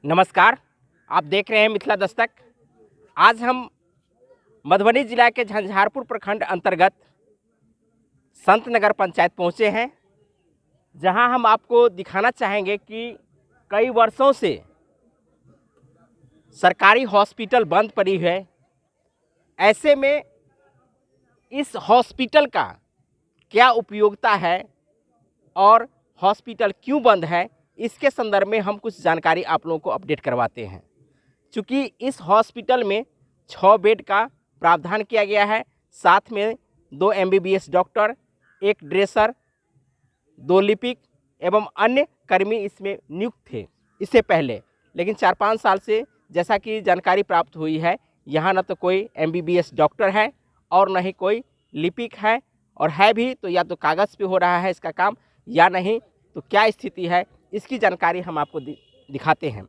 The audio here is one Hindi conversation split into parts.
नमस्कार। आप देख रहे हैं मिथिला दस्तक। आज हम मधुबनी जिला के झंझारपुर प्रखंड अंतर्गत संत नगर पंचायत पहुंचे हैं, जहां हम आपको दिखाना चाहेंगे कि कई वर्षों से सरकारी हॉस्पिटल बंद पड़ी है। ऐसे में इस हॉस्पिटल का क्या उपयोगिता है और हॉस्पिटल क्यों बंद है, इसके संदर्भ में हम कुछ जानकारी आप लोगों को अपडेट करवाते हैं। चूँकि इस हॉस्पिटल में 6 बेड का प्रावधान किया गया है, साथ में 2 MBBS डॉक्टर, 1 ड्रेसर, 2 लिपिक एवं अन्य कर्मी इसमें नियुक्त थे इससे पहले। लेकिन 4-5 साल से जैसा कि जानकारी प्राप्त हुई है, यहाँ न तो कोई MBBS डॉक्टर है और न ही कोई लिपिक है, और है भी तो या तो कागज़ पे हो रहा है इसका काम या नहीं, तो क्या स्थिति है इसकी जानकारी हम आपको दिखाते हैं।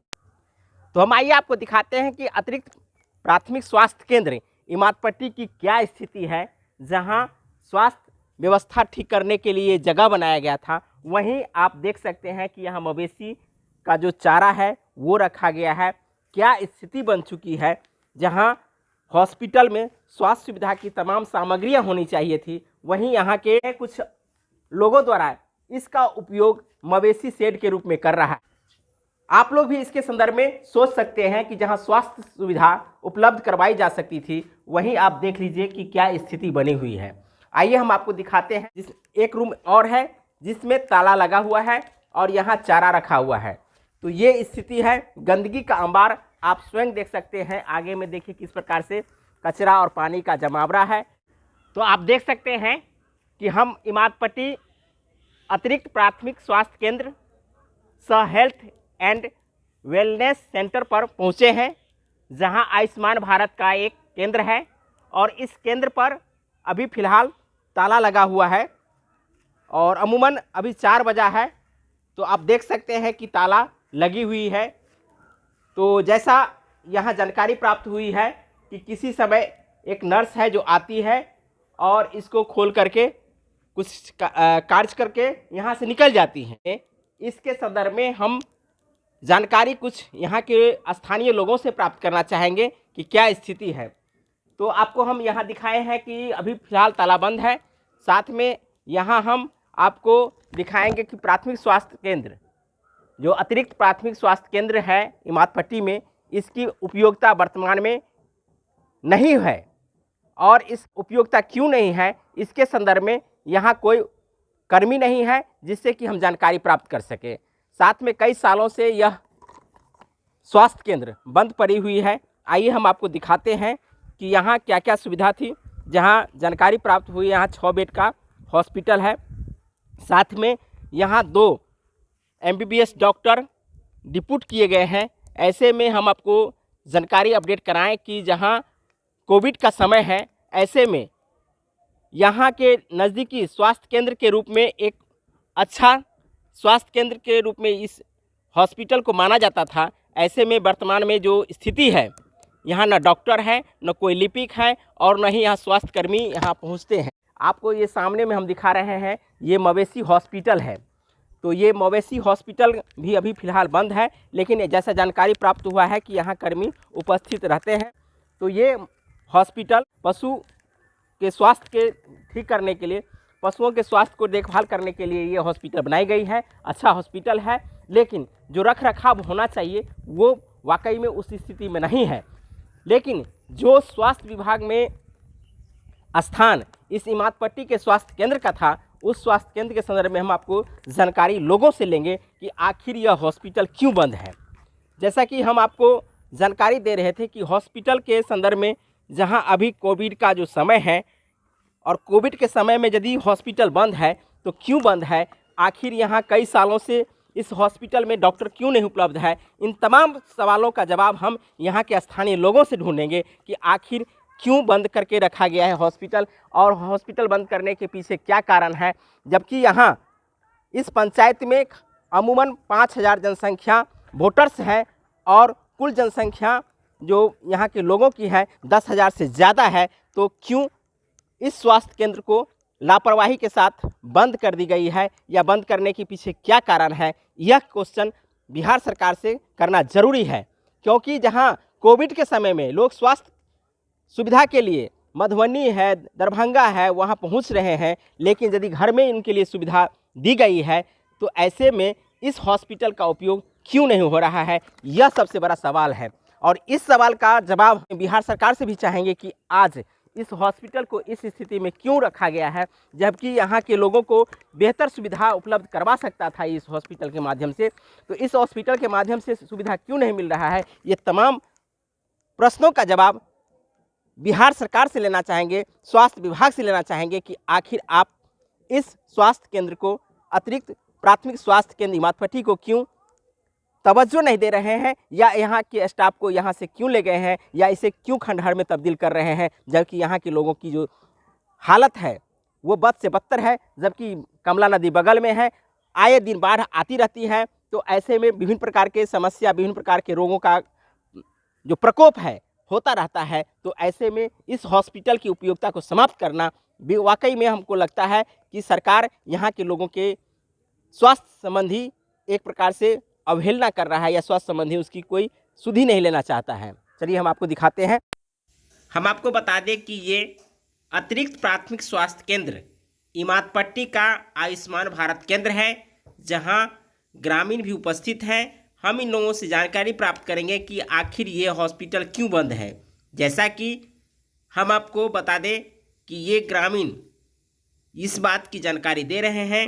तो हम आइए आपको दिखाते हैं कि अतिरिक्त प्राथमिक स्वास्थ्य केंद्र इमादपट्टी की क्या स्थिति है। जहां स्वास्थ्य व्यवस्था ठीक करने के लिए जगह बनाया गया था, वहीं आप देख सकते हैं कि यहां मवेशी का जो चारा है वो रखा गया है। क्या स्थिति बन चुकी है, जहां हॉस्पिटल में स्वास्थ्य सुविधा की तमाम सामग्रियां होनी चाहिए थी, वहीं यहाँ के कुछ लोगों द्वारा इसका उपयोग मवेशी शेड के रूप में कर रहा है। आप लोग भी इसके संदर्भ में सोच सकते हैं कि जहां स्वास्थ्य सुविधा उपलब्ध करवाई जा सकती थी, वहीं आप देख लीजिए कि क्या स्थिति बनी हुई है। आइए हम आपको दिखाते हैं। एक रूम और है जिसमें ताला लगा हुआ है और यहाँ चारा रखा हुआ है। तो ये स्थिति है, गंदगी का अंबार आप स्वयं देख सकते हैं। आगे में देखिए किस प्रकार से कचरा और पानी का जमावड़ा है। तो आप देख सकते हैं कि हम इमादपट्टी अतिरिक्त प्राथमिक स्वास्थ्य केंद्र सह हेल्थ एंड वेलनेस सेंटर पर पहुंचे हैं, जहां आयुष्मान भारत का एक केंद्र है और इस केंद्र पर अभी फ़िलहाल ताला लगा हुआ है और अमूमन अभी 4 बजा है। तो आप देख सकते हैं कि ताला लगी हुई है। तो जैसा यहां जानकारी प्राप्त हुई है कि किसी समय एक नर्स है जो आती है और इसको खोल करके कुछ कार्य करके यहाँ से निकल जाती हैं। इसके संदर्भ में हम जानकारी कुछ यहाँ के स्थानीय लोगों से प्राप्त करना चाहेंगे कि क्या स्थिति है। तो आपको हम यहाँ दिखाए हैं कि अभी फ़िलहाल तालाबंद है। साथ में यहाँ हम आपको दिखाएंगे कि प्राथमिक स्वास्थ्य केंद्र, जो अतिरिक्त प्राथमिक स्वास्थ्य केंद्र है इमादपट्टी में, इसकी उपयोगिता वर्तमान में नहीं है। और इस उपयोगिता क्यों नहीं है, इसके संदर्भ में यहाँ कोई कर्मी नहीं है जिससे कि हम जानकारी प्राप्त कर सके। साथ में कई सालों से यह स्वास्थ्य केंद्र बंद पड़ी हुई है। आइए हम आपको दिखाते हैं कि यहाँ क्या क्या सुविधा थी। जहाँ जानकारी प्राप्त हुई, यहाँ 6 बेड का हॉस्पिटल है। साथ में यहाँ 2 MBBS डॉक्टर डिप्यूट किए गए हैं। ऐसे में हम आपको जानकारी अपडेट कराएं कि जहाँ कोविड का समय है, ऐसे में यहाँ के नज़दीकी स्वास्थ्य केंद्र के रूप में एक अच्छा स्वास्थ्य केंद्र के रूप में इस हॉस्पिटल को माना जाता था। ऐसे में वर्तमान में जो स्थिति है, यहाँ न डॉक्टर है, न कोई लिपिक है और न ही यहाँ स्वास्थ्यकर्मी यहाँ पहुँचते हैं। आपको ये सामने में हम दिखा रहे हैं, ये मवेशी हॉस्पिटल है। तो ये मवेशी हॉस्पिटल भी अभी फ़िलहाल बंद है, लेकिन जैसा जानकारी प्राप्त हुआ है कि यहाँ कर्मी उपस्थित रहते हैं। तो ये हॉस्पिटल पशु के स्वास्थ्य के ठीक करने के लिए, पशुओं के स्वास्थ्य को देखभाल करने के लिए ये हॉस्पिटल बनाई गई है। अच्छा हॉस्पिटल है, लेकिन जो रख रखाव होना चाहिए वो वाकई में उस स्थिति में नहीं है। लेकिन जो स्वास्थ्य विभाग में स्थान इस इमादपट्टी के स्वास्थ्य केंद्र का था, उस स्वास्थ्य केंद्र के संदर्भ में हम आपको जानकारी लोगों से लेंगे कि आखिर यह हॉस्पिटल क्यों बंद है। जैसा कि हम आपको जानकारी दे रहे थे कि हॉस्पिटल के संदर्भ में जहां अभी कोविड का जो समय है और कोविड के समय में यदि हॉस्पिटल बंद है तो क्यों बंद है, आखिर यहाँ कई सालों से इस हॉस्पिटल में डॉक्टर क्यों नहीं उपलब्ध है, इन तमाम सवालों का जवाब हम यहाँ के स्थानीय लोगों से ढूंढेंगे कि आखिर क्यों बंद करके रखा गया है हॉस्पिटल और हॉस्पिटल बंद करने के पीछे क्या कारण है। जबकि यहाँ इस पंचायत में अमूमन 5000 जनसंख्या वोटर्स हैं और कुल जनसंख्या जो यहाँ के लोगों की है 10,000 से ज़्यादा है। तो क्यों इस स्वास्थ्य केंद्र को लापरवाही के साथ बंद कर दी गई है, या बंद करने के पीछे क्या कारण है, यह क्वेश्चन बिहार सरकार से करना जरूरी है, क्योंकि जहां कोविड के समय में लोग स्वास्थ्य सुविधा के लिए मधुबनी है, दरभंगा है, वहां पहुंच रहे हैं, लेकिन यदि घर में इनके लिए सुविधा दी गई है तो ऐसे में इस हॉस्पिटल का उपयोग क्यों नहीं हो रहा है, यह सबसे बड़ा सवाल है। और इस सवाल का जवाब बिहार सरकार से भी चाहेंगे कि आज इस हॉस्पिटल को इस स्थिति में क्यों रखा गया है, जबकि यहाँ के लोगों को बेहतर सुविधा उपलब्ध करवा सकता था इस हॉस्पिटल के माध्यम से। तो इस हॉस्पिटल के माध्यम से सुविधा क्यों नहीं मिल रहा है, ये तमाम प्रश्नों का जवाब बिहार सरकार से लेना चाहेंगे, स्वास्थ्य विभाग से लेना चाहेंगे कि आखिर आप इस स्वास्थ्य केंद्र को, अतिरिक्त प्राथमिक स्वास्थ्य केंद्र इमादपट्टी को क्यों तवज्जो नहीं दे रहे हैं, या यहाँ के स्टाफ को यहाँ से क्यों ले गए हैं, या इसे क्यों खंडहर में तब्दील कर रहे हैं, जबकि यहाँ के लोगों की जो हालत है वो बद से बदतर है। जबकि कमला नदी बगल में है, आए दिन बाढ़ आती रहती है, तो ऐसे में विभिन्न प्रकार के समस्या, विभिन्न प्रकार के रोगों का जो प्रकोप है होता रहता है। तो ऐसे में इस हॉस्पिटल की उपयोगिता को समाप्त करना वाकई में हमको लगता है कि सरकार यहाँ के लोगों के स्वास्थ्य संबंधी एक प्रकार से अवहेलना कर रहा है, या स्वास्थ्य संबंधी उसकी कोई सुधि नहीं लेना चाहता है। चलिए हम आपको दिखाते हैं। हम आपको बता दें कि ये अतिरिक्त प्राथमिक स्वास्थ्य केंद्र इमादपट्टी का आयुष्मान भारत केंद्र है, जहां ग्रामीण भी उपस्थित हैं। हम इन लोगों से जानकारी प्राप्त करेंगे कि आखिर ये हॉस्पिटल क्यों बंद है। जैसा कि हम आपको बता दें कि ये ग्रामीण इस बात की जानकारी दे रहे हैं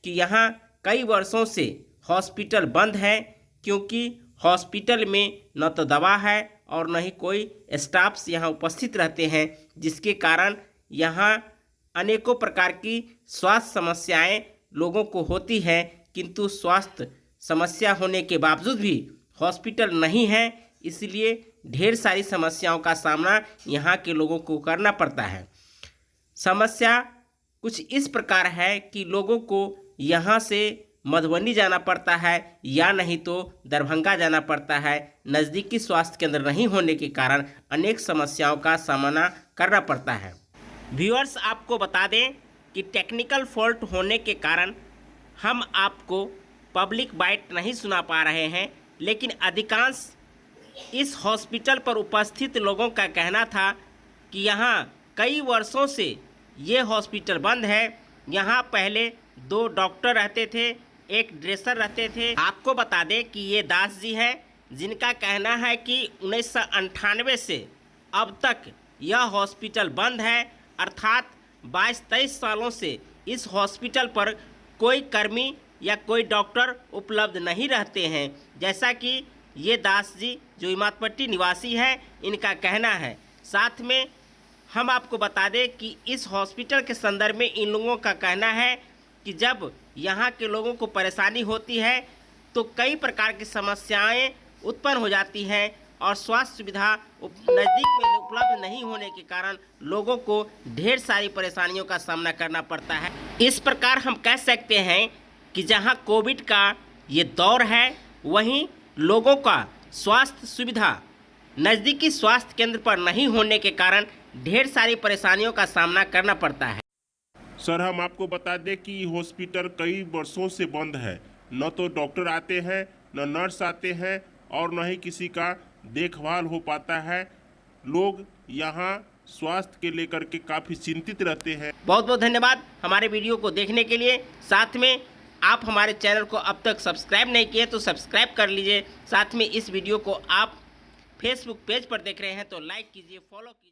कि यहाँ कई वर्षों से हॉस्पिटल बंद है, क्योंकि हॉस्पिटल में न तो दवा है और न ही कोई स्टाफ्स यहाँ उपस्थित रहते हैं, जिसके कारण यहाँ अनेकों प्रकार की स्वास्थ्य समस्याएं लोगों को होती हैं। किंतु स्वास्थ्य समस्या होने के बावजूद भी हॉस्पिटल नहीं है, इसलिए ढेर सारी समस्याओं का सामना यहाँ के लोगों को करना पड़ता है। समस्या कुछ इस प्रकार है कि लोगों को यहाँ से मधुबनी जाना पड़ता है, या नहीं तो दरभंगा जाना पड़ता है। नज़दीकी स्वास्थ्य केंद्र नहीं होने के कारण अनेक समस्याओं का सामना करना पड़ता है। व्यूअर्स, आपको बता दें कि टेक्निकल फॉल्ट होने के कारण हम आपको पब्लिक बाइट नहीं सुना पा रहे हैं, लेकिन अधिकांश इस हॉस्पिटल पर उपस्थित लोगों का कहना था कि यहाँ कई वर्षों से ये हॉस्पिटल बंद है। यहाँ पहले 2 डॉक्टर रहते थे, एक ड्रेसर रहते थे। आपको बता दें कि ये दास जी हैं, जिनका कहना है कि 1998 से अब तक यह हॉस्पिटल बंद है, अर्थात 22-23 सालों से इस हॉस्पिटल पर कोई कर्मी या कोई डॉक्टर उपलब्ध नहीं रहते हैं। जैसा कि ये दास जी जो इमादपट्टी निवासी है, इनका कहना है। साथ में हम आपको बता दें कि इस हॉस्पिटल के संदर्भ में इन लोगों का कहना है कि जब यहाँ के लोगों को परेशानी होती है तो कई प्रकार की समस्याएं उत्पन्न हो जाती हैं, और स्वास्थ्य सुविधा नज़दीक में उपलब्ध नहीं होने के कारण लोगों को ढेर सारी परेशानियों का सामना करना पड़ता है। इस प्रकार हम कह सकते हैं कि जहां कोविड का ये दौर है, वहीं लोगों का स्वास्थ्य सुविधा नज़दीकी स्वास्थ्य केंद्र पर नहीं होने के कारण ढेर सारी परेशानियों का सामना करना पड़ता है। सर, हम आपको बता दें कि हॉस्पिटल कई वर्षों से बंद है। न तो डॉक्टर आते हैं, न नर्स आते हैं, और न ही किसी का देखभाल हो पाता है। लोग यहाँ स्वास्थ्य के लेकर के काफ़ी चिंतित रहते हैं। बहुत बहुत धन्यवाद हमारे वीडियो को देखने के लिए। साथ में आप हमारे चैनल को अब तक सब्सक्राइब नहीं किए तो सब्सक्राइब कर लीजिए। साथ में इस वीडियो को आप फेसबुक पेज पर देख रहे हैं तो लाइक कीजिए, फॉलो कीजिए।